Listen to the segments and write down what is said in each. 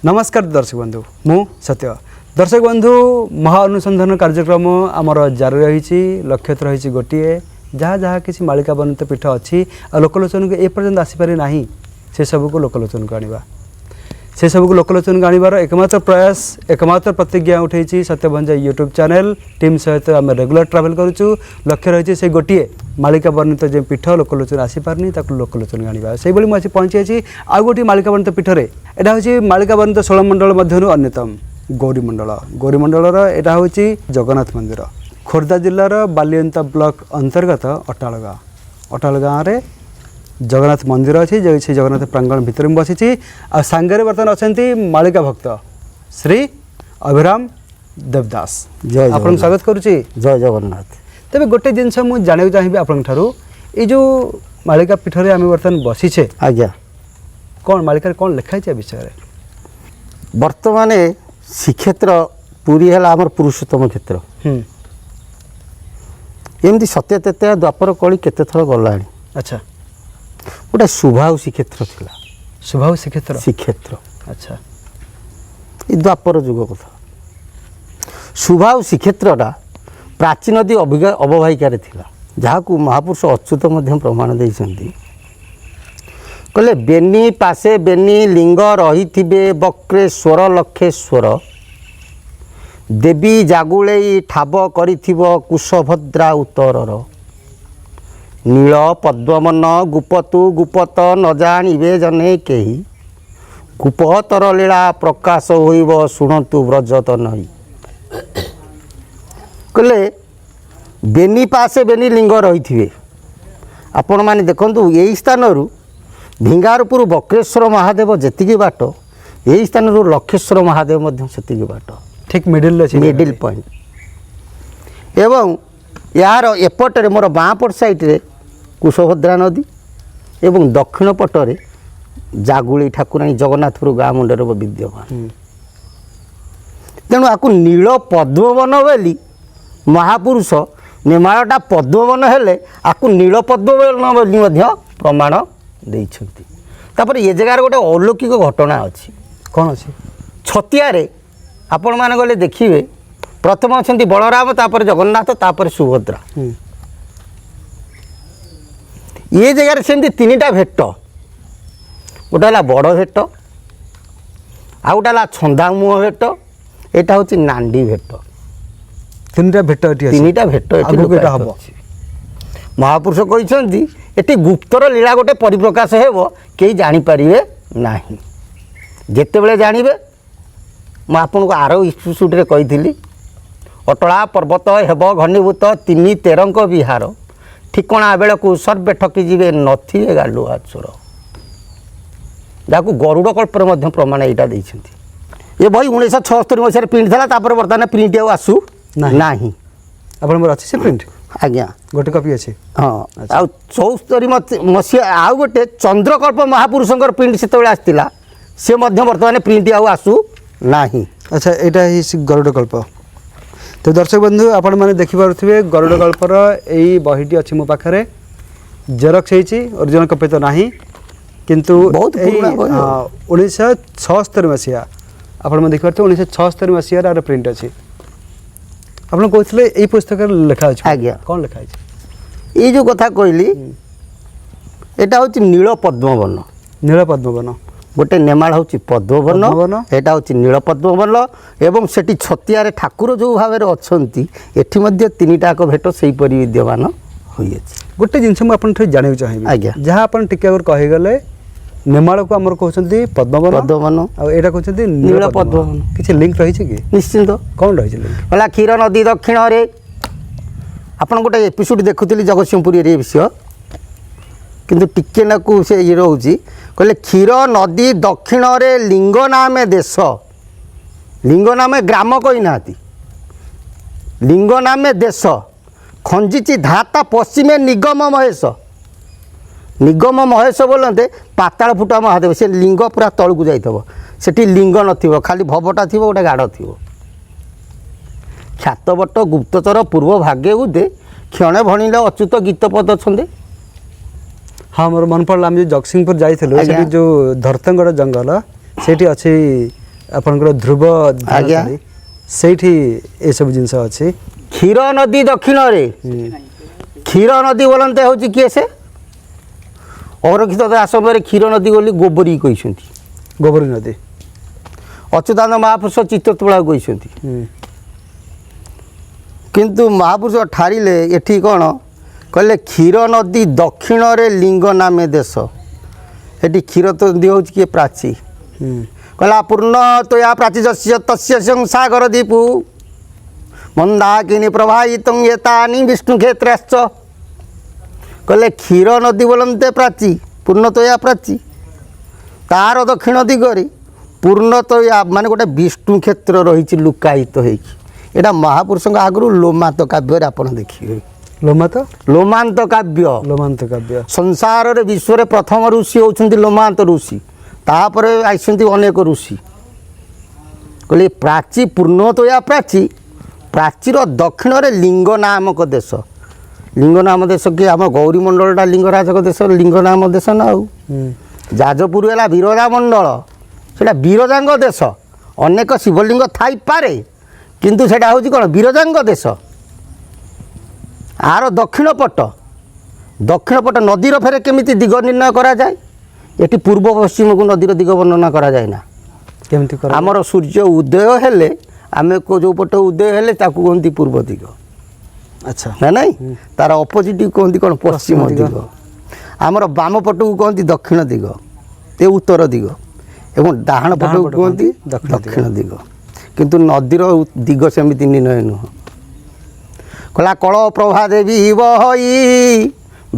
नमस्कार दर्शक बंधु मु सत्य दर्शक बंधु महाअनुसंधान कार्यक्रम आमर जारी रही लक्ष्य तो रही गोटे जहाँ जहाँ किसी मालिका वर्णित पीठ अच्छी लोकलोचन को एपर्यंत आसीपारी ना से सब को लोकलोचन को आने से सब को लोकलोचन को आनबार एकमात्र प्रयास एकमात्र प्रतिज्ञा उठे सत्यभंजा यूट्यूब चैनल टीम सहित आम रेगुलर ट्रावेल करुचु लक्ष्य रही से गोटे मालिका वर्णित जो पीठ लोकलोचन आसीपारनी लोकलोचन को आने से मुझे पहुँची आउ गोटे मालिका वर्णित पीठर यहाँ हूँ मालिका वर्णित 16 मंडल मध्य अन्यतम गौरीमंडल यहाँ हूँ जगन्नाथ मंदिर खोर्धा जिलार बालियंता ब्लॉक अंतर्गत अटाल गाँव में जगन्नाथ मंदिर अच्छी जो से जगन्नाथ प्रांगण भितर बसी आ सांगे बर्तमान अच्छा मालिका भक्त श्री अभिराम देवदास जय आप स्वागत करुच्ची जय जगन्नाथ। तेरे गोटे जिनस मुझे जानक चाहिए आपू जो मालिका पीठर आम बर्तमान बसीचे आज्ञा कौन मालिका कौन लिखाई विषय बर्तमान श्रीक्षेत्र पुरी है आमर पुरुषोत्तम क्षेत्र एमती सत्य तेते द्वापर कली केते थर गलाणी। अच्छा गोटे शुभाऊ श्रीक्षेत्र थिला शुभाऊ श्रीक्षेत्र अच्छा ये द्वापर जुग कथा शुभाऊ श्रीक्षेत्रटा प्राचीन नदी अववाहिकार थिला जहाँ को महापुरुष अच्युत मध्य प्रमाण देइछन्ति कहले बेनी पासे बेनी लिंग रही वक्रेश्वर लक्षेश्वर देवी जागुले ठाब करिथिब कुशभद्रा उत्तरर नील पद्मवन गुपतु गुपत न जानिबे जने केही गुपतर लीला प्रकाश होइब शुणतु व्रजत नहीं कहले बेनी पासे बेनी लिंग रही आपण माने देखंतु यही स्थानरू भिंगारपुर वक्रेश्वर महादेव जेतिकी बाट यही स्थानरू लक्षेश्वर महादेव मध्य सेतिकी बाट ठीक मिडिल पॉइंट एवं यार एपटे मोर बाँपट साइड्रे कुशभद्रा नदी एवं दक्षिण पटरे जागुली ठाकुराणी जगन्नाथपुर गाँ मुंडर विद्यमान तेणु आपको नील पद्मवन बोली महापुरुष निमाळटा पद्मवन हेले आपको नील पद्मवन बोली प्रमाण देइछन्ति। तापर ये जगार गोटे अलौकिक घटना अच्छी कौन अच्छी छतियारे आपण माने गले देखिए प्रथम अच्छा बलराम तापर जगन्नाथ तापर सुभद्रा ये जगार सेमती तीनटा भेट गोटे है बड़ भेट आ गोटे है छंदा मुह भेट यहाँ हूँ नांडी भेट तीनटा भेट हम महापुरुष कहते ये गुप्तर लीला गोटे परिप्रकाश हेब कहीं जानीपारे ना जिते जानवे मुझे आपको आर इस्टुट्रे कही अटला पर्वत हेब घनीभूत 3 तेरंक विहार ठिकणा बेल को सर्वे ठकीजे नथी गालुआ चोर जहाँ गरुड़ कल्पर प्रमाण यहाँ ये बही 1976 मसीह प्रिंट था बर्तमान प्रिंट आसू ना अच्छे प्रिंट आज्ञा गोटे कपी अच्छे हाँ आ 74 मसीहा आउ गोटे चंद्रकल्प महापुरुष प्रिंट से आसला सी बर्तमान प्रिंट आसू ना। अच्छा यहाँ गरुड़ कल्प तो दर्शक बंधु आपण मैंने देखिपे गरुड़ कल्पर यही बहीटी अच्छी मो पाखे जेरक्स ओरिजिनल कपी तो ना किंतु 1976 मसीहा आपड़ देखिए 1976 मसीहार प्रिंट अच्छी आप कहते यही पुस्तक लिखा आज्ञा कौन लिखा ये जो कथा कहली यहाँ हूँ नील पद्मवन गोटे नेमाल हूँ पद्मवन यहाँ हूँ नील पद्मवन एवं सेठी छतियारे ठाकुर जो भाव में अच्छा एटी तीनटाक भेट से विद्यमान होइए गोटे जिनस मुझे जानक चाहिए आज्ञा जहाँ आप टिके नेमाल को आमर कहते पद्मवन आटा कहते नील पद्मवन किसी लिंक रही कि निश्चिंत कौन रही लिंक है क्षीर नदी दक्षिण में आपड़ गोटे एपिसोड देखुली जगतसिंहपुर ये विषय किंतु टिके नाकू से ये रोचे कहले क्षीर नदी दक्षिण रे लिंग नामे देश लिंग नामे ग्राम कही ना लिंग नामे देश खंजिची धाता पश्चिमे निगम महेश बोलते पाताल फुटा महादेव से लिंग पूरा तलू जाइए लिंग न खाली भवटा थी गोटे गाढ़ थी ख्यातवट गुप्तचर पूर्व भाग्य उदे क्षणे भणिले अच्युत गीत पद छंदे हाँ मोर मन पड़ा आम जो जगतसिंहपुर जाइलु जो धरतंगड़ जंगल से अच्छी ଆପଣଙ୍କର ଧ୍ରୁବ ଆଜ୍ଞା। ସେଇଠି ଏସବୁ ଜିନିଷ ଅଛି। କ୍ଷୀର ନଦୀ ଦକ୍ଷିଣରେ କ୍ଷୀର ନଦୀ ବୋଲନ୍ତେ ହେଉଛି କିଏ ସେ ଅରକ୍ଷିତ ଦାସ ସମୟରେ କ୍ଷୀର ନଦୀ ବୋଲି ଗୋବରୀ କହିଛନ୍ତି। ଗୋବରୀ ନଦୀ ଅଚ୍ୟୁତାନନ୍ଦ ମହାପୁରୁଷ ଚିତ୍ତତୋଳାକୁ କହିଛନ୍ତି। କିନ୍ତୁ ମହାପୁରୁଷ ଠାରିଲେ ଏଠି କ'ଣ କହିଲେ କ୍ଷୀର ନଦୀ ଦକ୍ଷିଣରେ ଲିଙ୍ଗ ନାମେ ଦେଶ। ଏଠି କ୍ଷୀର ନଦୀ ହେଉଛି କିଏ ପ୍ରାଚୀ କହିଲା ପୂର୍ଣ୍ଣ ତୟା ପ୍ରାଚୀ ଯସ୍ୟ ତସ୍ୟ ସଂସାଗର ଦୀପୁ ମନ୍ଦାକିନୀ ପ୍ରଭାଇତ ଏତାନି ବିଷ୍ଣୁ କ୍ଷେତ୍ରାଶ୍ଚ। କହିଲେ କ୍ଷୀର ନଦୀ ବୋଲନ୍ତେ ପ୍ରାଚୀ ପୂର୍ଣ୍ଣତୟା ପ୍ରାଚୀ ତାର ଦକ୍ଷିଣ ଦିଗରେ ପୂର୍ଣ୍ଣତୟା ମାନେ ଗୋଟେ ବିଷ୍ଣୁ କ୍ଷେତ୍ର ରହିଛି ଲୁକାୟିତ ହେଇକି। ଏଇଟା ମହାପୁରୁଷଙ୍କ ଆଗରୁ ଲୋମାନ୍ତ କାବ୍ୟରେ ଆପଣ ଦେଖିବେ। ଲୋମାନ୍ତ କାବ୍ୟ ସଂସାରରେ ବିଶ୍ୱରେ ପ୍ରଥମ ଋଷି ହେଉଛନ୍ତି ଲୋମାନ୍ତ ଋଷି, ତାପରେ ଆସିଛନ୍ତି ଅନେକ ଋଷି। କହିଲେ ପ୍ରାଚୀ ପୂର୍ଣ୍ଣତୟା ପ୍ରାଚୀ ପ୍ରାଚୀର ଦକ୍ଷିଣରେ ଲିଙ୍ଗ ନାମକ ଦେଶ। ଲିଙ୍ଗ ନାମ ଦେଶ କି ଆମ ଗୌରୀମଣ୍ଡଳଟା ଲିଙ୍ଗରାଜଙ୍କ ଦେଶ, ଲିଙ୍ଗ ନାମ ଦେଶ ନା ଆଉ। ଯାଜପୁର ହେଲା ବିରଜା ମଣ୍ଡଳ, ସେଇଟା ବିରଜାଙ୍କ ଦେଶ। ଅନେକ ଶିବଲିଙ୍ଗ ଥାଇପାରେ କିନ୍ତୁ ସେଇଟା ହେଉଛି କ'ଣ ବିରଜାଙ୍କ ଦେଶ। ଆର ଦକ୍ଷିଣ ପଟ ନଦୀର ଫେରେ କେମିତି ଦିଗ ନିର୍ଣ୍ଣୟ କରାଯାଏ? ଏଠି ପୂର୍ବ ପଶ୍ଚିମକୁ ନଦୀର ଦିଗ ବର୍ଣ୍ଣନା କରାଯାଏ ନା। କେମିତି ଆମର ସୂର୍ଯ୍ୟ ଉଦୟ ହେଲେ ଆମେ ଯେଉଁ ପଟ ଉଦୟ ହେଲେ ତାକୁ କୁହନ୍ତି ପୂର୍ବ ଦିଗ। ଆଚ୍ଛା ନା ନାଇଁ, ତାର ଅପୋଜିଟ୍ କୁହନ୍ତି କ'ଣ ପଶ୍ଚିମ ଦିଗ। ଆମର ବାମ ପଟକୁ କୁହନ୍ତି ଦକ୍ଷିଣ ଦିଗ, ଏ ଉତ୍ତର ଦିଗ, ଏବଂ ଡାହାଣ ପଟକୁ କୁହନ୍ତି ଦକ୍ଷିଣ ଦିଗ। କିନ୍ତୁ ନଦୀର ଦିଗ ସେମିତି ନିର୍ଣ୍ଣୟ ନୁହଁ। କହିଲା କଳ ପ୍ରଭା ଦେବୀ ବହଇ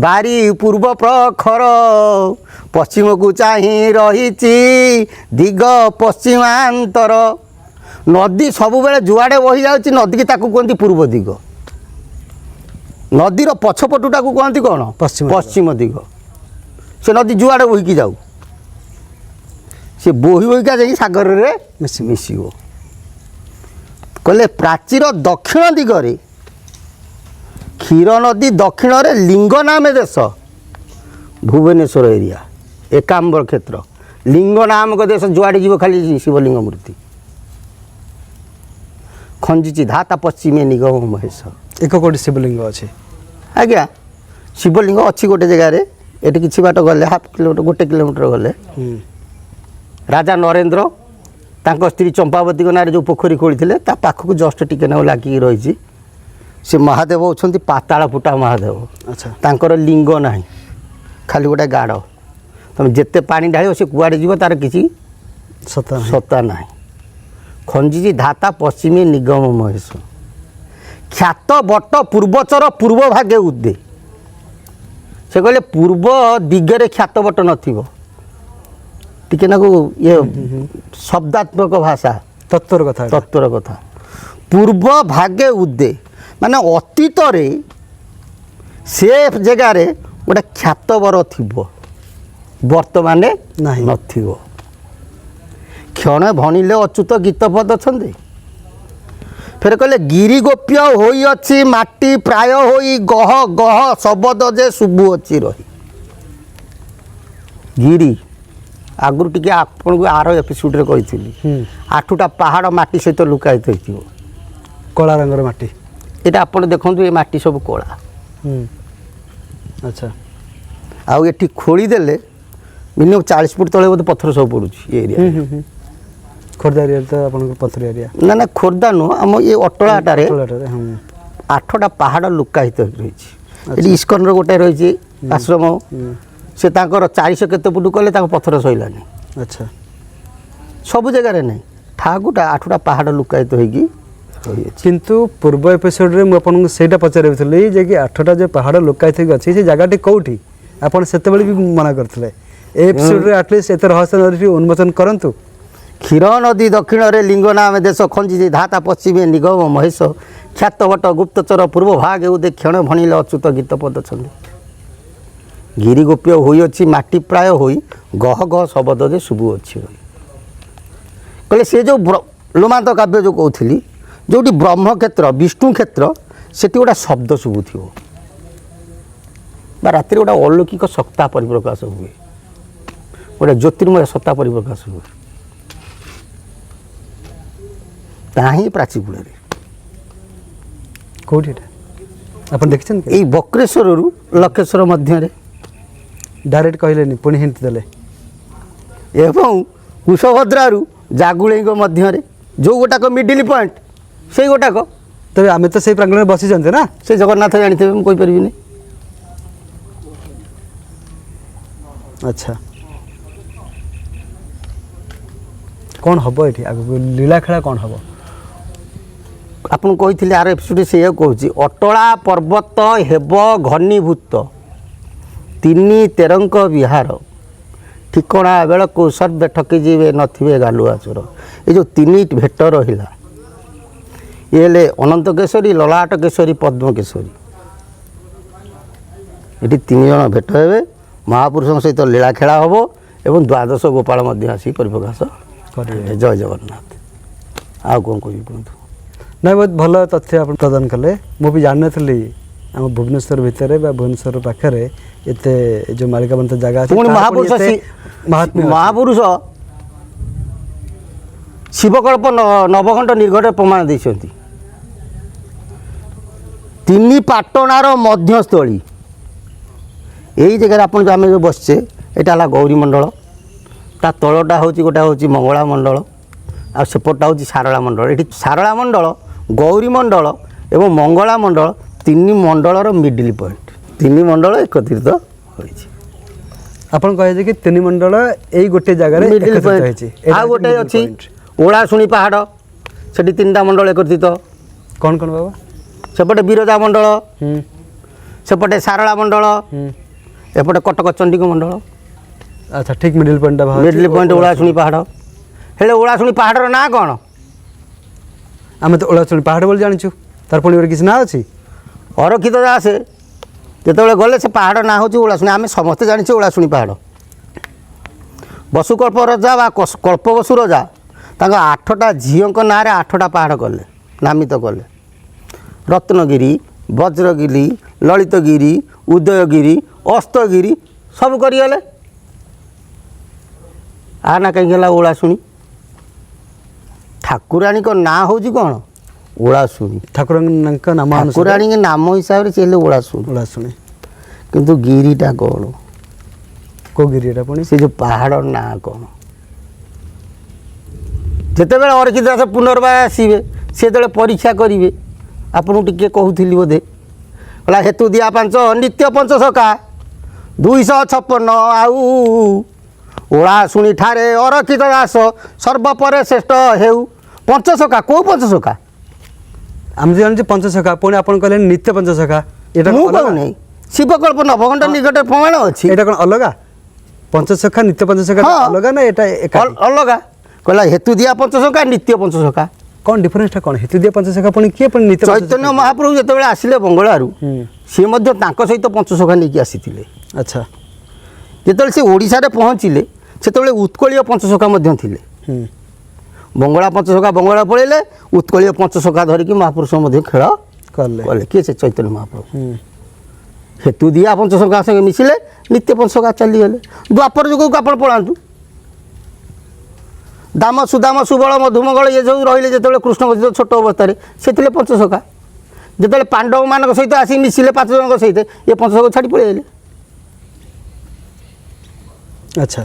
ବାରି ପୂର୍ବ ପ୍ରଖର ପଶ୍ଚିମକୁ ଚାହିଁ ରହିଛି ଦିଗ ପଶ୍ଚିମାନ୍ତର। ନଦୀ ସବୁବେଳେ ଯୁଆଡ଼େ ବହି ଯାଉଛି ନଦୀକି ତାକୁ କୁହନ୍ତି ପୂର୍ବ ଦିଗ। ନଦୀର ପଛପଟୁଟାକୁ କୁହନ୍ତି କ'ଣ ପଶ୍ଚିମ ଦିଗ। ସେ ନଦୀ ଯୁଆଡ଼େ ବୋହିକି ଯାଉ ସେ ବୋହିକା ଯାଇକି ସାଗରରେ ମିଶିବ। କହିଲେ ପ୍ରାଚୀର ଦକ୍ଷିଣ ଦିଗରେ କ୍ଷୀର ନଦୀ ଦକ୍ଷିଣରେ ଲିଙ୍ଗ ନାମେ ଦେଶ ଭୁବନେଶ୍ୱର ଏରିଆ ଏକାମ୍ବର କ୍ଷେତ୍ର। ଲିଙ୍ଗ ନାମକ ଦେଶ ଯୁଆଡ଼େ ଯିବ ଖାଲି ଶିବଲିଙ୍ଗ ମୂର୍ତ୍ତି ଖଞ୍ଜିଛି ଧାତା ପଶ୍ଚିମେ ନିଗମ ମହେଶ। ଏକ କୋଟି ଶିବଲିଙ୍ଗ ଅଛି। ଆଜ୍ଞା ଶିବଲିଙ୍ଗ ଅଛି ଗୋଟେ ଜାଗାରେ। ଏଠି କିଛି ବାଟ ଗଲେ ହାଫ୍ କିଲୋମିଟର 1 କିଲୋମିଟର ଗଲେ ରାଜା ନରେନ୍ଦ୍ର ତାଙ୍କ ସ୍ତ୍ରୀ ଚମ୍ପାବତୀଙ୍କ ନାଁରେ ଯେଉଁ ପୋଖରୀ ଖୋଳିଥିଲେ ତା ପାଖକୁ ଜଷ୍ଟ ଟିକେ ନାକୁ ଲାଗିକି ରହିଛି। ସେ ମହାଦେବ ହେଉଛନ୍ତି ପାତାଳ ଫୁଟା ମହାଦେବ। ଆଚ୍ଛା ତାଙ୍କର ଲିଙ୍ଗ ନାହିଁ, ଖାଲି ଗୋଟେ ଗାଡ଼। ତୁମେ ଯେତେ ପାଣି ଢାଳିବ ସେ କୁଆଡ଼େ ଯିବ ତାର କିଛି ସତ୍ତା ନାହିଁ। ଖଞ୍ଜିଛି ଧାତା ପଶ୍ଚିମେ ନିଗମ ମହେଶ। ଖ୍ୟାତ ବଟ ପୂର୍ବଚର ପୂର୍ବ ଭାଗେ ଉଦେ। ସେ କହିଲେ ପୂର୍ବ ଦିଗରେ ଖ୍ୟାତ ବଟ ନଥିବ। ଟିକେ ନାକୁ ଇଏ ଶବ୍ଦାତ୍ମକ ଭାଷା, ତତ୍ଵର କଥା। ପୂର୍ବ ଭାଗେ ଉଦେ ମାନେ ଅତୀତରେ ସେ ଜାଗାରେ ଗୋଟେ ଖ୍ୟାତବର ଥିବ, ବର୍ତ୍ତମାନ ନଥିବ। କ୍ଷଣେ ଭଣିଲେ ଅଚ୍ୟୁତ ଗୀତ ପଦ ଛନ୍ଦେ। ଫେରେ କହିଲେ ଗିରି ଗୋପ୍ୟ ହୋଇଅଛି ମାଟି ପ୍ରାୟ ହୋଇ ଗହ ଗହ ଶବଦ ଯେ ଶୁଭୁଅଛି ରହି। ଗିରି ଆଗରୁ ଟିକେ ଆପଣଙ୍କୁ ଆର ଏପିସୋଡ଼ରେ କହିଥିଲି 8ଟା ପାହାଡ଼ ମାଟି ସହିତ ଲୁକାୟିତ ହୋଇଥିବ, କଳା ରଙ୍ଗର ମାଟି। ଏଇଟା ଆପଣ ଦେଖନ୍ତୁ ଏ ମାଟି ସବୁ କଳା। ଆଚ୍ଛା ଆଉ ଏଠି ଖୋଳିଦେଲେ ମିନିମମ୍ 40 ଫୁଟ ତଳେ ବୋଧେ ପଥର ସବୁ ପଡ଼ୁଛି ଏ ଏରିଆ। ଖୋର୍ଦ୍ଧା ଏରିଆରେ ତ ଆପଣଙ୍କର ପଥର ଏରିଆ। ନା ଖୋର୍ଦ୍ଧା ନୁହଁ, ଆମ ଏ ଅଟଳାଟାରେ 8ଟା ପାହାଡ଼ ଲୁକାୟିତ ରହିଛି। ଏଠି ଇସ୍କନର ଗୋଟେ ରହିଛି ଆଶ୍ରମ, ସେ ତାଙ୍କର 400 କେତେ ଫୁଟ କଲେ ତାଙ୍କ ପଥର ସଇଲାନି। ଆଚ୍ଛା ସବୁ ଜାଗାରେ ନାହିଁ, ଠାକୁଟା 8ଟା ପାହାଡ଼ ଲୁକାୟିତ ହେଇକି ରହିଛି। କିନ୍ତୁ ପୂର୍ବ ଏପିସୋଡ଼ରେ ମୁଁ ଆପଣଙ୍କୁ ସେଇଟା ପଚାରୁଥିଲି ଯେ କି 8ଟା ଯେଉଁ ପାହାଡ଼ ଲୁକାୟିତ ହେଇକି ଅଛି ସେ ଜାଗାଟି କେଉଁଠି, ଆପଣ ସେତେବେଳେ ବି ମନା କରିଥିଲେ। ଏ ଏପିସୋଡ଼ରେ ଆଟଲିଷ୍ଟ ଏତେ ରହସ୍ୟ ନଦୀଟି ଉନ୍ମୋଚନ କରନ୍ତୁ। କ୍ଷୀର ନଦୀ ଦକ୍ଷିଣରେ ଲିଙ୍ଗ ନାମେ ଦେଶ ଖଞ୍ଜିଛି ଧାତା ପଶ୍ଚିମେ ନିଗମ ମହେଶ। ଖ୍ୟାତ ବଟ ଗୁପ୍ତଚର ପୂର୍ବ ଭାଗେ ଉଦେ କ୍ଷଣ ଭଣିଲେ ଅଚ୍ୟୁତ ଗୀତ ପଦ ଛନ୍ଦେ। ଗିରି ଗୋପ୍ୟ ହୋଇଅଛି ମାଟି ପ୍ରାୟ ହୋଇ ଗହ ଗହ ଶବଦ ଯେ ଶୁଭୁଅଛି। କହିଲେ ସେ ଯେଉଁ ଲୋମାନ୍ତ କାବ୍ୟ ଯେଉଁ କହୁଥିଲି, ଯେଉଁଠି ବ୍ରହ୍ମକ୍ଷେତ୍ର ବିଷ୍ଣୁ କ୍ଷେତ୍ର ସେଠି ଗୋଟେ ଶବ୍ଦ ଶୁଭୁଥିବ ବା ରାତିରେ ଗୋଟେ ଅଲୌକିକ ସତ୍ତା ପରିପ୍ରକାଶ ହୁଏ, ଗୋଟେ ଜ୍ୟୋତିର୍ମୟ ସତ୍ତା ପରିପ୍ରକାଶ ହୁଏ। ତାହା ହିଁ ପ୍ରାଚୀ କୂଳରେ କେଉଁଠି ଏଇଟା ଆପଣ ଦେଖିଛନ୍ତି ଏଇ ବକ୍ରେଶ୍ୱରରୁ ଲକ୍ଷେଶ୍ୱର ମଧ୍ୟରେ ଡାଇରେକ୍ଟ କହିଲେନି ପୁଣି ହିଣ୍ଟ ଦେଲେ ଏବଂ କୁଶଭଦ୍ରାରୁ ଜାଗୁଳେଇଙ୍କ ମଧ୍ୟରେ ଯେଉଁ ଗୋଟାକ ମିଡ଼ିଲ୍ ପଏଣ୍ଟ ସେଇ ଗୋଟାକ ତେବେ ଆମେ ତ ସେଇ ପ୍ରାଙ୍ଗଣରେ ବସିଛନ୍ତି ନା ସେ ଜଗନ୍ନାଥ ଜାଣିଥିବେ ମୁଁ କହିପାରିବିନି। ଆଚ୍ଛା କ'ଣ ହେବ ଏଠି ଆଗକୁ ଲୀଳା ଖେଳା କ'ଣ ହେବ? ଆପଣ କହିଥିଲେ ଆର ଏପିସୋଡ଼ ସେଇଆ କହୁଛି ଅଟଳା ପର୍ବତ ହେବ ଘନୀଭୂତ ତିନି ତେରଙ୍କ ବିହାର ଠିକଣା ବେଳକୁ ସର୍ବେ ଠକି ଯିବେ ନଥିବେ ଗାଲୁଆ ଚୋର। ଏ ଯେଉଁ ତିନି ଭେଟ ରହିଲା ଇଏ ହେଲେ ଅନନ୍ତ କେଶରୀ ଲଲାଟ କେଶରୀ ପଦ୍ମ କେଶରୀ। ଏଠି ତିନି ଜଣ ଭେଟ ହେବେ ମହାପୁରୁଷଙ୍କ ସହିତ ଲୀଳା ଖେଳା ହେବ ଏବଂ ଦ୍ୱାଦଶ ଗୋପାଳ ମଧ୍ୟ ଆସି ପରିପ୍ରକାଶ କରିବେ। ଜୟ ଜଗନ୍ନାଥ। ଆଉ କ'ଣ କହିବି କୁହନ୍ତୁ? ନାଇଁ ବହୁତ ଭଲ ତଥ୍ୟ ଆପଣ ପ୍ରଦାନ କଲେ। ମୁଁ ବି ଜାଣିନଥିଲି ଆମ ଭୁବନେଶ୍ୱର ଭିତରେ ବା ଭୁବନେଶ୍ୱର ପାଖରେ ଏତେ ଯେଉଁ ମାଳିକାବନ୍ତ ଜାଗା ଅଛି ପୁଣି ମହାପୁରୁଷ ମହାପୁରୁଷ ଶିବକଳ୍ପ ନବଘଣ୍ଟ ନିର୍ଘଟରେ ପ୍ରମାଣ ଦେଇଛନ୍ତି। ତିନି ପାଟଣାର ମଧ୍ୟସ୍ଥଳୀ ଏଇ ଜାଗାରେ ଆପଣ ଆମେ ଯେଉଁ ବସିଛେ ଏଇଟା ହେଲା ଗୌରୀ ମଣ୍ଡଳ ତା ତଳଟା ହେଉଛି ଗୋଟେ ହେଉଛି ମଙ୍ଗଳା ମଣ୍ଡଳ ଆଉ ସେପଟଟା ହେଉଛି ସାରଳା ମଣ୍ଡଳ। ଏଠି ସାରଳା ମଣ୍ଡଳ ଗୌରୀ ମଣ୍ଡଳ ଏବଂ ମଙ୍ଗଳା ମଣ୍ଡଳ ତିନି ମଣ୍ଡଳର ମିଡ଼ିଲ୍ ପଏଣ୍ଟ ତିନି ମଣ୍ଡଳ ଏକତ୍ରିତ ହୋଇଛି। ଆପଣ କହିବେ କି ତିନି ମଣ୍ଡଳ ଏଇ ଗୋଟେ ଜାଗାରେ ମିଡ଼ିଲ୍ ଏକତ୍ରିତ ପଏଣ୍ଟ ହେଇଛି। ଆଉ ଗୋଟେ ଅଛି ଓଳାଶୁଣୀ ପାହାଡ଼ ସେଠି ତିନିଟା ମଣ୍ଡଳ ଏକତ୍ରିତ। କ'ଣ କ'ଣ ବାବା? ସେପଟେ ବିରଜା ମଣ୍ଡଳ ହୁଁ ସେପଟେ ସାରଳା ମଣ୍ଡଳ ହୁଁ ଏପଟେ କଟକ ଚଣ୍ଡୀଙ୍କ ମଣ୍ଡଳ ଆଚ୍ଛା ଠିକ୍ ମିଡ଼ିଲ୍ ପଏଣ୍ଟଟା ବାହାରୁଛି। ମିଡ଼ିଲ୍ ପଏଣ୍ଟ ଓଳାଶୁଣୀ ପାହାଡ଼। ହେଲେ ଓଳାଶୁଣୀ ପାହାଡ଼ର ନାଁ କ'ଣ? ଆମେ ତ ଓଳାଶୁଣୀ ପାହାଡ଼ ବୋଲି ଜାଣିଛୁ ତାର ପୁଣି ଗୋଟେ କିଛି ନାଁ ଅଛି? ଅରକ୍ଷିତ ଦାସ ଯେତେବେଳେ ଗଲେ ସେ ପାହାଡ଼ ନାଁ ହେଉଛି ଓଳାଶୁଣୀ। ଆମେ ସମସ୍ତେ ଜାଣିଛେ ଓଳାଶୁଣୀ ପାହାଡ଼। ବସୁକଳ୍ପ ରଜା ବା କଳ୍ପବସୁ ରଜା ତାଙ୍କ 8ଟା ଝିଅଙ୍କ ନାଁରେ 8ଟା ପାହାଡ଼ କଲେ ନାମିତ କଲେ। ରତ୍ନଗିରି ବଜ୍ରଗିରି ଲଳିତଗିରି ଉଦୟଗିରି ଅସ୍ତଗିରି ସବୁ କରିଗଲେ। ଆ ନା କାହିଁକି ହେଲା ଓଳାଶୁଣୀ? ଠାକୁରାଣୀଙ୍କ ନାଁ ହେଉଛି କ'ଣ? ଓଳାଶୁଣୀ। ଠାକୁରଙ୍କ ନାମ ଠାକୁରାଣୀଙ୍କ ନାମ ହିସାବରେ ସେ ହେଲେ ଓଳାଶୁଣୀ। ଓଳାଶୁଣୀ କିନ୍ତୁ ଗିରିଟା କ'ଣ? କେଉଁ ଗିରି ଏଟା ପୁଣି? ସେ ଯେଉଁ ପାହାଡ଼ର ନାଁ କ'ଣ? ଯେତେବେଳେ ଅରକ୍ଷିତ ଦାସ ପୁନର୍ବାର ଆସିବେ ସେତେବେଳେ ପରୀକ୍ଷା କରିବେ। ଆପଣଙ୍କୁ ଟିକିଏ କହୁଥିଲି ବୋଧେ ହେଲା ହେତୁ ଦିଆ ପାଞ୍ଚ ନିତ୍ୟ ପଞ୍ଚସଖା 256 ଆଉ ଓଳାଶୁଣୀ ଠାରେ ଅରକ୍ଷିତ ଦାସ ସର୍ବପରେ ଶ୍ରେଷ୍ଠ ହେଉ। ପଞ୍ଚସଖା କେଉଁ ପଞ୍ଚସଖା? ଆମେ ତ ଜାଣିଛୁ ପଞ୍ଚସଖା ପୁଣି ଆପଣ କହିଲେ ନିତ୍ୟ ପଞ୍ଚସଖା। ଏଇଟା ମୁଁ କହୁନାହିଁ ଶିବକଳ୍ପ ନବଘଣ୍ଟ ନିକଟରେ ପ୍ରମାଣ ଅଛି। ଏଇଟା କ'ଣ ଅଲଗା? ପଞ୍ଚସଖା ନିତ୍ୟ ପଞ୍ଚସଖା ଅଲଗା ନା ଏଟା ଅଲଗା? କହିଲା ହେତୁ ଦିଆ ପଞ୍ଚସଖା ନିତ୍ୟ ପଞ୍ଚସଖା। କ'ଣ ଡିଫରେନ୍ସଟା କ'ଣ? ହେତୁ ଦିଆ ପଞ୍ଚସଖା ପୁଣି କିଏ ପୁଣି ନିତ୍ୟ ଚୈତନ୍ୟ ମହାପ୍ରଭୁ ଯେତେବେଳେ ଆସିଲେ ବଙ୍ଗଳାରୁ ସିଏ ମଧ୍ୟ ତାଙ୍କ ସହିତ ପଞ୍ଚସଖା ନେଇକି ଆସିଥିଲେ। ଆଚ୍ଛା ଯେତେବେଳେ ସେ ଓଡ଼ିଶାରେ ପହଞ୍ଚିଲେ ସେତେବେଳେ ଉତ୍କଳୀୟ ପଞ୍ଚସଖା ମଧ୍ୟ ଥିଲେ। ବଙ୍ଗଳା ପଞ୍ଚସଖା ବଙ୍ଗଳା ପଳେଇଲେ ଉତ୍କଳୀୟ ପଞ୍ଚସଖା ଧରିକି ମହାପୁରୁଷ ମଧ୍ୟ ଖେଳ କଲେ। କିଏ? ସେ ଚୈତନ୍ୟ ମହାପ୍ରଭୁ। ହେତୁ ଦିଆ ପଞ୍ଚସଖା ସଙ୍ଗେ ମିଶିଲେ ନିତ୍ୟ ପଞ୍ଚସଖା ଚାଲିଗଲେ। ଦ୍ୱାପର ଯୁଗକୁ ଆପଣ ପଳାନ୍ତୁ ଦାମ ସୁଦାମ ସୁବଳ ମଧୁମଙ୍ଗଳ ଇଏ ସବୁ ରହିଲେ ଯେତେବେଳେ କୃଷ୍ଣଙ୍କ ସହିତ ଛୋଟ ଅବସ୍ଥାରେ ସେ ଥିଲେ ପଞ୍ଚସଖା। ଯେତେବେଳେ ପାଣ୍ଡବମାନଙ୍କ ସହିତ ଆସି ମିଶିଲେ 5 ଜଣଙ୍କ ସହିତ ଏ ପଞ୍ଚସଖା ଛାଡ଼ି ପଳେଇଲେ। ଆଚ୍ଛା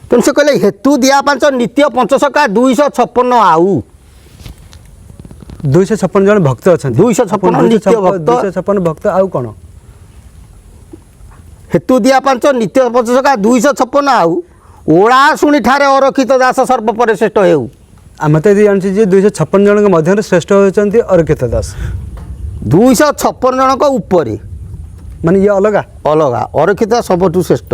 ତେଣୁ ସେ କହିଲେ ହେତୁ ଦିଆ ପାଞ୍ଚ ନିତ୍ୟ ପଞ୍ଚସଖା 256 ଆଉ 256 ଜଣ ଭକ୍ତ ଅଛନ୍ତି। 256 ନିତ୍ୟ ଭକ୍ତ 256 ଭକ୍ତ ଆଉ କ'ଣ? ହେତୁ ଦିଆ ପାଞ୍ଚ ନିତ୍ୟ ପଞ୍ଚସଖା 256 ଆଉ ଓଳାଶୁଣୀ ଠାରେ ଅରକ୍ଷିତ ଦାସ ସର୍ବପରେ ଶ୍ରେଷ୍ଠ ହେଉ। ଆମେ ତ ଏଠି ଜାଣିଛୁ ଯେ 256 ଜଣଙ୍କ ମଧ୍ୟରେ ଶ୍ରେଷ୍ଠ ହେଉଛନ୍ତି ଅରକ୍ଷିତ ଦାସ। 256 ଜଣଙ୍କ ଉପରେ ମାନେ ଇଏ ଅଲଗା ଅଲଗା ଅରକ୍ଷିତ ଦାସ ସବୁଠୁ ଶ୍ରେଷ୍ଠ।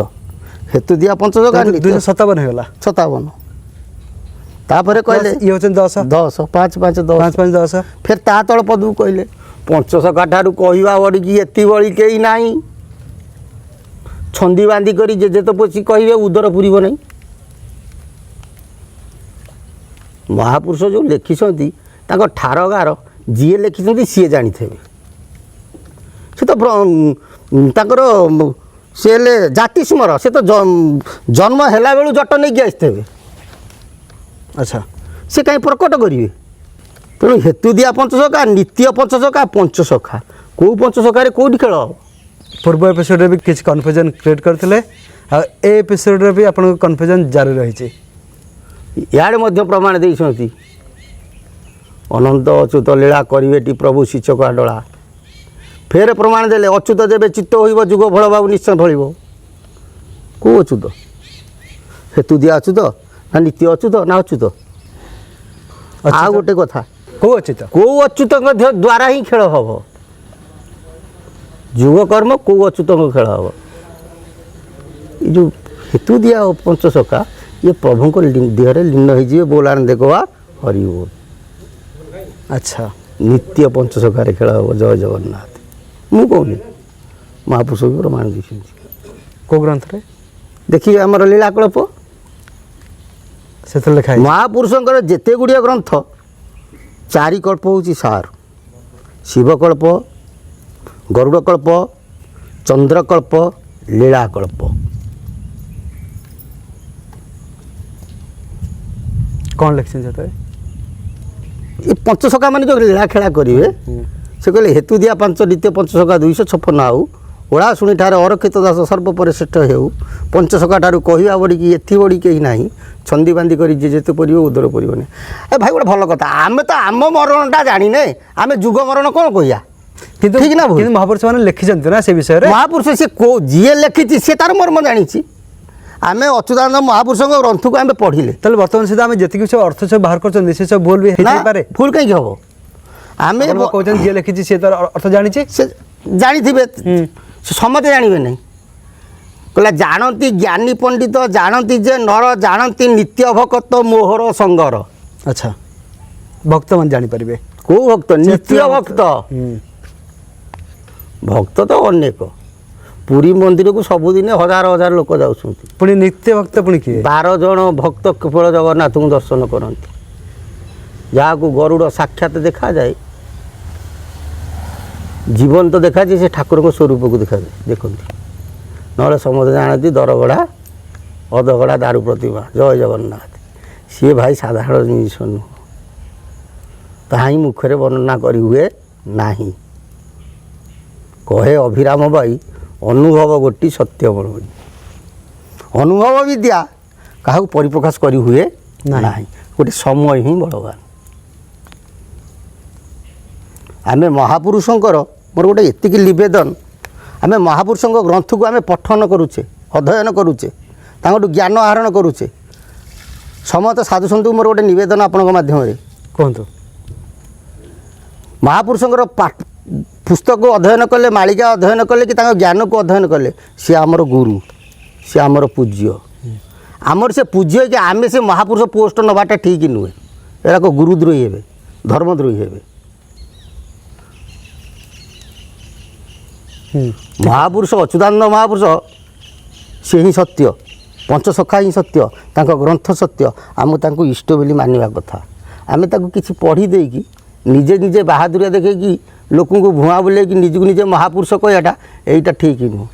ହେତୁ ଦିଆ ପଞ୍ଚସଖା 257 ହେଇଗଲା 57। ତାପରେ କହିଲେ ଇଏ ହେଉଛନ୍ତି 10 10 5 5 10 5 5 10 ଫେର ତା ତଳ ପଦକୁ କହିଲେ ପଞ୍ଚସଖା ଠାରୁ କହିବା ବଳିକି ଏତି ବଳି କେହି ନାହିଁ। ଛନ୍ଦି ବାନ୍ଧି କରି ଯେ ତ ପୋଷି କହିବେ ଉଦର ପୁରିବ ନାହିଁ। ମହାପୁରୁଷ ଯେଉଁ ଲେଖିଛନ୍ତି ତାଙ୍କ ଠାରଗାର ଯିଏ ଲେଖିଛନ୍ତି ସିଏ ଜାଣିଥିବେ। ସେ ତ ତାଙ୍କର ସେ ହେଲେ ଜାତି ସ୍ମର। ସେ ତ ଜନ୍ମ ହେଲା ବେଳୁ ଜଟ ନେଇକି ଆସିଥିବେ। ଆଚ୍ଛା ସେ କାହିଁ ପ୍ରକଟ କରିବେ? ତେଣୁ ହେତୁ ଦିଆ ପଞ୍ଚସଖା ନିତ୍ୟ ପଞ୍ଚସଖା ପଞ୍ଚସଖା କେଉଁ ପଞ୍ଚସଖାରେ କେଉଁଠି ଖେଳ ହେବ? ପୂର୍ବ ଏପିସୋଡ଼ରେ ବି କିଛି କନଫ୍ୟୁଜନ୍ କ୍ରିଏଟ୍ କରିଥିଲେ ଆଉ ଏ ଏପିସୋଡ଼ରେ ବି ଆପଣଙ୍କ କନଫ୍ୟୁଜନ୍ ଜାରି ରହିଛି। ଇଆଡ଼େ ମଧ୍ୟ ପ୍ରମାଣ ଦେଇଛନ୍ତି ଅନନ୍ତ ଅଚ୍ୟୁତ ଲୀଳା କରିବେଟି ପ୍ରଭୁ ଶିଚକ ଆଡ଼ଳା। ଫେର ପ୍ରମାଣ ଦେଲେ ଅଚ୍ୟୁତ ଯେବେ ଚିତ୍ତ ହୋଇବ ଯୁଗ ଫଳ ବାବୁ ନିଶ୍ଚୟ ଫଳିବ। କେଉଁ ଅଚ୍ୟୁତ? ହେତୁ ଦିଆ ଅଚ୍ୟୁତ ନା ନିତ୍ୟ ଅଚ୍ୟୁତ ନା ଅଚ୍ୟୁତ? ଆଉ ଗୋଟେ କଥା, କେଉଁ ଅଚ୍ୟୁତ? କେଉଁ ଅଚ୍ୟୁତଙ୍କ ଦ୍ୱାରା ହିଁ ଖେଳ ହେବ? ଯୁଗ କର୍ମ କେଉଁ ଅଚ୍ୟୁତଙ୍କ ଖେଳ ହେବ? ଏ ଯେଉଁ ହେତୁ ଦିଆ ପଞ୍ଚସଖା ଇଏ ପ୍ରଭୁଙ୍କ ଦେହରେ ଲୀନ ହେଇଯିବେ। ବୋଲାଣ ଦେଖବା ହରି ବୋଲ। ଆଚ୍ଛା, ନିତ୍ୟ ପଞ୍ଚସଖାରେ ଖେଳ ହେବ। ଜୟ ଜଗନ୍ନାଥ। ମୁଁ କହୁନି, ମହାପୁରୁଷ ବି ପ୍ରମାଣ ଦେଇଛନ୍ତି। କେଉଁ ଗ୍ରନ୍ଥରେ? ଦେଖିବେ ଆମର ଲୀଳାକଳ୍ପ, ସେଥିରେ ଲେଖା ହେଇଛି। ମହାପୁରୁଷଙ୍କର ଯେତେ ଗୁଡ଼ିଏ ଗ୍ରନ୍ଥ ଚାରିକଳ୍ପ ହେଉଛି ସାର। ଶିବକଳ୍ପ, ଗରୁଡ଼କଳ୍ପ, ଚନ୍ଦ୍ରକଳ୍ପ, ଲୀଳାକଳ୍ପ। କ'ଣ ଲେଖିଛନ୍ତି ସେଥିରେ? ଏ ପଞ୍ଚସଖା ମାନେ ଯେଉଁ ଲୀଳା ଖେଳା କରିବେ ସେ କହିଲେ ହେତୁ ଦିଆ ପାଞ୍ଚ ନିତ୍ୟ ପଞ୍ଚସଖା 256 ଆଉ ଓଳା ଶୁଣିଠାରେ ଅରକ୍ଷିତ ଦାସ ସର୍ବପରେ ଶ୍ରେଷ୍ଠ ହେଉ। ପଞ୍ଚସଖା ଠାରୁ କହିବା ବଢ଼ିକି ଏଥି ବଢ଼ି କେହି ନାହିଁ। ଛନ୍ଦି ବାନ୍ଧି କରି ଯିଏ ଯେତେ ପରିବ ଉଦର ପରିବନି। ଏ ଭାଇ ଗୋଟେ ଭଲ କଥା, ଆମେ ତ ଆମ ମରଣଟା ଜାଣିନେ, ଆମେ ଯୁଗ ମରଣ କ'ଣ କହିବା? କିନ୍ତୁ ଠିକ୍ ନା ଭୁଲ? କିନ୍ତୁ ମହାପୁରୁଷ ମାନେ ଲେଖିଛନ୍ତି ନା ସେ ବିଷୟରେ। ମହାପୁରୁଷ ସେ ଯିଏ ଲେଖିଛି ସେ ତାର ମର୍ମ ଜାଣିଛି। ଆମେ ଅଚ୍ୟୁତାନନ୍ଦ ମହାପୁରୁଷଙ୍କ ଗ୍ରନ୍ଥକୁ ଆମେ ପଢ଼ିଲେ ତାହେଲେ ବର୍ତ୍ତମାନ ସୁଦ୍ଧା ଆମେ ଯେତିକି ସବୁ ଅର୍ଥ ସବୁ ବାହାର କରୁଛନ୍ତି ସେ ସବୁ ଭୁଲ ବି ନା ହେଇପାରେ। ଭୁଲ କାହିଁକି ହେବ? ଆମେ ଆପଣ କହୁଛନ୍ତି ଯିଏ ଲେଖିଛି ସିଏ ତାର ଅର୍ଥ ଜାଣିଛି। ସେ ଜାଣିଥିବେ, ସେ ସମସ୍ତେ ଜାଣିବେ ନାହିଁ। କହିଲା ଜାଣନ୍ତି ଜ୍ଞାନୀ ପଣ୍ଡିତ ଜାଣନ୍ତି ଯେ ନର ଜାଣନ୍ତି ନିତ୍ୟ ଭକତ ମୋହର ସଙ୍ଗର। ଆଚ୍ଛା, ଭକ୍ତମାନେ ଜାଣିପାରିବେ। କେଉଁ ଭକ୍ତ? ନିତ୍ୟ ଭକ୍ତ। ଭକ୍ତ ତ ଅନେକ। ପୁରୀ ମନ୍ଦିରକୁ ସବୁଦିନେ ହଜାର ହଜାର ଲୋକ ଯାଉଛନ୍ତି। ପୁଣି ନିତ୍ୟ ଭକ୍ତ ପୁଣି କିଏ? 12 ଜଣ ଭକ୍ତ କେବଳ ଜଗନ୍ନାଥଙ୍କୁ ଦର୍ଶନ କରନ୍ତି। ଯାହାକୁ ଗରୁଡ଼ ସାକ୍ଷାତ ଦେଖାଯାଏ, ଜୀବନ୍ତ ଦେଖାଯାଏ, ସେ ଠାକୁରଙ୍କ ସ୍ୱରୂପକୁ ଦେଖାଯାଏ ଦେଖନ୍ତି। ନହେଲେ ସମସ୍ତେ ଜାଣନ୍ତି ଦରଗଡ଼ା ଅଧଗଡ଼ା ଦାରୁ ପ୍ରତିମା। ଜୟ ଜଗନ୍ନାଥ। ସିଏ ଭାଇ ସାଧାରଣ ଜିନିଷ ନୁହଁ। ତାହା ହିଁ ମୁଖରେ ବର୍ଣ୍ଣନା କରି ହୁଏ ନାହିଁ। କହେ ଅଭିରାମ ବାଇ ଅନୁଭବ ଗୋଟି ସତ୍ୟ ବଳ। ଅନୁଭବ ବିଦ୍ୟା କାହାକୁ ପରିପ୍ରକାଶ କରି ହୁଏ ନାହିଁ। ଗୋଟେ ସମୟ ହିଁ ବଳବାନ। ଆମେ ମହାପୁରୁଷଙ୍କର, ମୋର ଗୋଟେ ଏତିକି ନିବେଦନ, ଆମେ ମହାପୁରୁଷଙ୍କ ଗ୍ରନ୍ଥକୁ ଆମେ ପଠନ କରୁଛେ, ଅଧ୍ୟୟନ କରୁଛେ, ତାଙ୍କଠୁ ଜ୍ଞାନ ଆହରଣ କରୁଛେ। ସମସ୍ତ ସାଧୁସନ୍ଥଙ୍କୁ ମୋର ଗୋଟେ ନିବେଦନ ଆପଣଙ୍କ ମାଧ୍ୟମରେ, କୁହନ୍ତୁ। ମହାପୁରୁଷଙ୍କର ପୁସ୍ତକ ଅଧ୍ୟୟନ କଲେ, ମାଳିକା ଅଧ୍ୟୟନ କଲେ କି ତାଙ୍କ ଜ୍ଞାନକୁ ଅଧ୍ୟୟନ କଲେ, ସିଏ ଆମର ଗୁରୁ, ସିଏ ଆମର ପୂଜ୍ୟ। ଆମର ସେ ପୂଜ୍ୟ କି ଆମେ ସେ ମହାପୁରୁଷ ପୋଷ୍ଟ ନେବାଟା ଠିକ୍ ନୁହେଁ। ଏରାକ ଗୁରୁଦ୍ରୋହୀ ହେବେ, ଧର୍ମଦ୍ରୋହୀ ହେବେ। ମହାପୁରୁଷ ଅଚ୍ୟୁତାନନ୍ଦ ମହାପୁରୁଷ ସେ ହିଁ ସତ୍ୟ, ପଞ୍ଚସଖା ହିଁ ସତ୍ୟ, ତାଙ୍କ ଗ୍ରନ୍ଥ ସତ୍ୟ। ଆମେ ତାଙ୍କୁ ଇଷ୍ଟ ବୋଲି ମାନିବା କଥା। ଆମେ ତାକୁ କିଛି ପଢ଼ି ଦେଇକି ନିଜେ ନିଜେ ବାହାଦୁରିଆ ଦେଖେଇକି ଲୋକଙ୍କୁ ଭୁଆଁ ବୁଲେଇକି ନିଜକୁ ନିଜେ ମହାପୁରୁଷ କହିବାଟା ଏଇଟା ଠିକ୍ ନୁହଁ।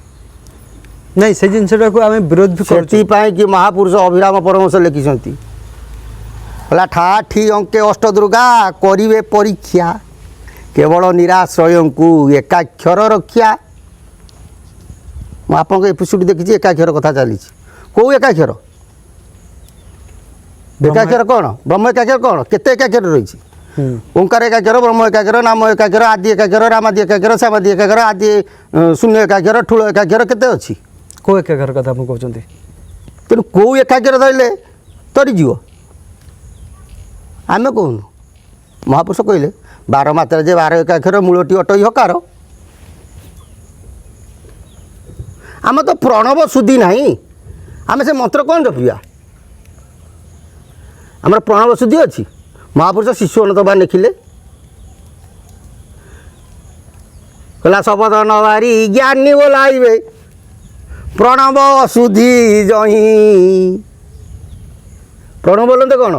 ନାଇଁ, ସେ ଜିନିଷଟାକୁ ଆମେ ବିରୋଧ ବି କରୁଛୁ। ସେଥିପାଇଁ କି ମହାପୁରୁଷ ଅଭିରାମ ପରମହଂସ ଲେଖିଛନ୍ତି, ହେଲା ଠାଠି ଅଙ୍କେ ଅଷ୍ଟଦୁର୍ଗା କରିବେ ପରୀକ୍ଷା, କେବଳ ନିରାଶ୍ରୟଙ୍କୁ ଏକାକ୍ଷର ରକ୍ଷା। ମୁଁ ଆପଣଙ୍କ ଏପିସୋଡ଼ ଦେଖିଛି, ଏକାକ୍ଷର କଥା ଚାଲିଛି। କେଉଁ ଏକାକ୍ଷର? ଏକାକ୍ଷର କ'ଣ? ବ୍ରହ୍ମ ଏକାକ୍ଷର କ'ଣ? କେତେ ଏକାକ୍ଷର ରହିଛି? ଓଙ୍କାର ଏକାକ୍ଷର, ବ୍ରହ୍ମ ଏକାକ୍ଷର, ନାମ ଏକାକ୍ଷର, ଆଦି ଏକାକ୍ଷର, ରାମାଦି ଏକାକ୍ଷର, ଶ୍ୟାମାଦି ଏକାକ୍ଷର, ଆଦି ଶୂନ୍ୟ ଏକାକ୍ଷର, ଠୁଳ ଏକାକ୍ଷର କେତେ ଅଛି? କେଉଁ ଏକାକ୍ଷର କଥା ଆପଣ କହୁଛନ୍ତି? ତେଣୁ କେଉଁ ଏକାକ୍ଷର ଧରିଲେ ତରିଯିବ? ଆମେ କହୁନୁ। ମହାପୁରୁଷ କହିଲେ 12 ମାତ୍ରା ଯେ 12 ଏକାକ୍ଷର ମୂଳଟି ଅଟଇ ହକାର। ଆମେ ତ ପ୍ରଣବ ଶୁଦ୍ଧି ନାହିଁ, ଆମେ ସେ ମନ୍ତ୍ର କ'ଣ ଜପିବା? ଆମର ପ୍ରଣବ ଶୁଦ୍ଧି ଅଛି? ମହାପୁରୁଷ ଶିଶୁ ଅନନ୍ତ ଲେଖିଲେ, କହିଲା ଶପଥ ନବାରି ଜ୍ଞାନୀ ବୋଲାଇବେ ପ୍ରଣବ ଶୁଦ୍ଧି ଜହିଁ। ପ୍ରଣବ ବୋଲନ୍ତେ କ'ଣ?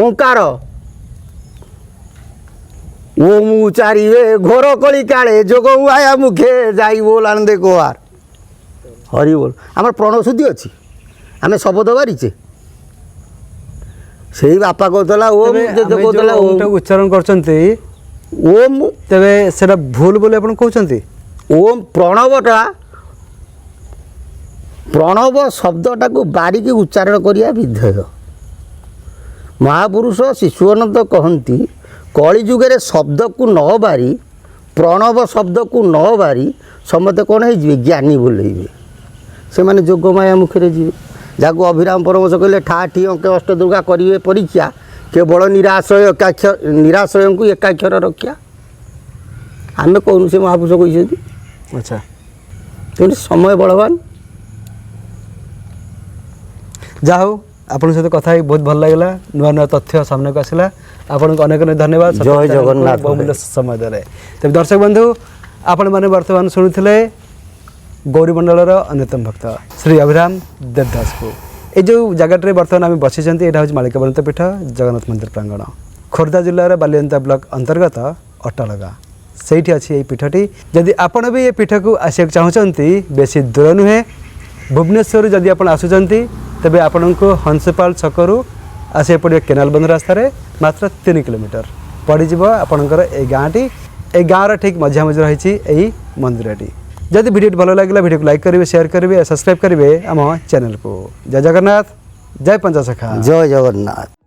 ଓଙ୍କାର। ଓମ୍ ଉଚାରିବେ ଘୋର କଳି କାଳେ ଯୋଗ ଆୟା ମୁଖେ ଯାଇ ବୋଲ ଆନନ୍ଦେ କୋହାର। ହରି ବୋଲ। ଆମର ପ୍ରଣବ ଶୁଦ୍ଧି ଅଛି? ଆମେ ଶବଦ ବାରିଛେ? ସେଇ ବାପା କହୁଥିଲା ଓମ୍, ତେବେ ଜେଜେ ଆମେ କହୁଥିଲା ଯୋଉ ଓମ୍। ଓମ୍ଟାକୁ ଉଚ୍ଚାରଣ କରୁଛନ୍ତି ଓମ୍ ତେବେ ସେଟା ଭୁଲ ବୋଲି ଆପଣ କହୁଛନ୍ତି? ଓମ୍ ପ୍ରଣବ ଶବ୍ଦଟାକୁ ବାରିକି ଉଚ୍ଚାରଣ କରିବା ବିଧେୟ। ମହାପୁରୁଷ ଶିଶୁଅନନ୍ତ କହନ୍ତି କଳିଯୁଗରେ ଶବ୍ଦକୁ ନ ବାରି, ପ୍ରଣବ ଶବ୍ଦକୁ ନ ବାରି ସମସ୍ତେ କ'ଣ ହେଇଯିବେ? ଜ୍ଞାନୀ ବୋଲେଇବେ। ସେମାନେ ଯୋଗମାୟା ମୁଖରେ ଯିବେ। ଯାହାକୁ ଅଭିରାମ ପରମହଂସ କହିଲେ ଠା ଠି ଅଙ୍କ ଅଷ୍ଟଦୁର୍ଗା କରିବେ ପରୀକ୍ଷା, କେବଳ ନିରାଶୟଙ୍କୁ ଏକାକ୍ଷର ରକ୍ଷା। ଆମେ କହୁନୁ, ସେ ମହାପୁରୁଷ କହିଛନ୍ତି। ଆଚ୍ଛା, ତେଣୁ ସମୟ ବଳବାନ। ଯାହା ହଉ ଆପଣଙ୍କ ସହିତ କଥା ହେଇ ବହୁତ ଭଲ ଲାଗିଲା। ନୂଆ ନୂଆ ତଥ୍ୟ ସାମ୍ନାକୁ ଆସିଲା। ଆପଣଙ୍କୁ ଅନେକ ଅନେକ ଧନ୍ୟବାଦ। ଜୟ ଜଗନ୍ନାଥ। ବହୁମୂଲ୍ୟ ସମୟ ଦେଲେ। ତେବେ ଦର୍ଶକ ବନ୍ଧୁ, ଆପଣମାନେ ବର୍ତ୍ତମାନ ଶୁଣୁଥିଲେ ଗୌରୀମଣ୍ଡଳର ଅନ୍ୟତମ ଭକ୍ତ ଶ୍ରୀ ଅଭିରାମ ଦେବଦାସକୁ। এই ଯେଉଁ ଜାଗାଟାରେ ବର୍ତ୍ତମାନ ଆମେ ବସିଛନ୍ତି, ଏଇଟା ହେଉଛି ମାଳିକା ବନିତ ପୀଠ ଜଗନ୍ନାଥ ମନ୍ଦିର ପ୍ରାଙ୍ଗଣ, ଖୋର୍ଦ୍ଧା ଜିଲ୍ଲାର ବାଲିଅନ୍ତା ବ୍ଲକ ଅନ୍ତର୍ଗତ ଅଟଲଗା। ସେଇଠି ଅଛି এই ପୀଠଟି। ଯଦି ଆପଣ ବି ଏ ପୀଠକୁ ଆସିବାକୁ ଚାହୁଁଛନ୍ତି, ବେଶୀ ଦୂର ନୁହେଁ, ଭୁବନେଶ୍ୱରରୁ ଯଦି ଆପଣ ଆସୁଛନ୍ତି ତେବେ ଆପଣଙ୍କୁ ହଂସପାଳ ଛକରୁ ଆସିବାକୁ ପଡ଼ିବ କେନାଲ ବନ୍ଧ ରାସ୍ତାରେ, ମାତ୍ର 3 କିଲୋମିଟର ପଡ଼ିଯିବ ଆପଣଙ୍କର এই ଗାଁଟି। এই ଗାଁର ଠିକ୍ ମଝାମଝି ରହିଛି এই ମନ୍ଦିରଟି। ଯଦି ଭିଡ଼ିଓଟି ଭଲ ଲାଗିଲା, ଭିଡ଼ିଓକୁ ଲାଇକ୍ କରିବେ, ସେୟାର କରିବେ, ସବସ୍କ୍ରାଇବ୍ କରିବେ ଆମ ଚ୍ୟାନେଲକୁ। ଜୟ ଜଗନ୍ନାଥ, ଜୟ ପଞ୍ଚସଖା। ଜୟ ଜଗନ୍ନାଥ।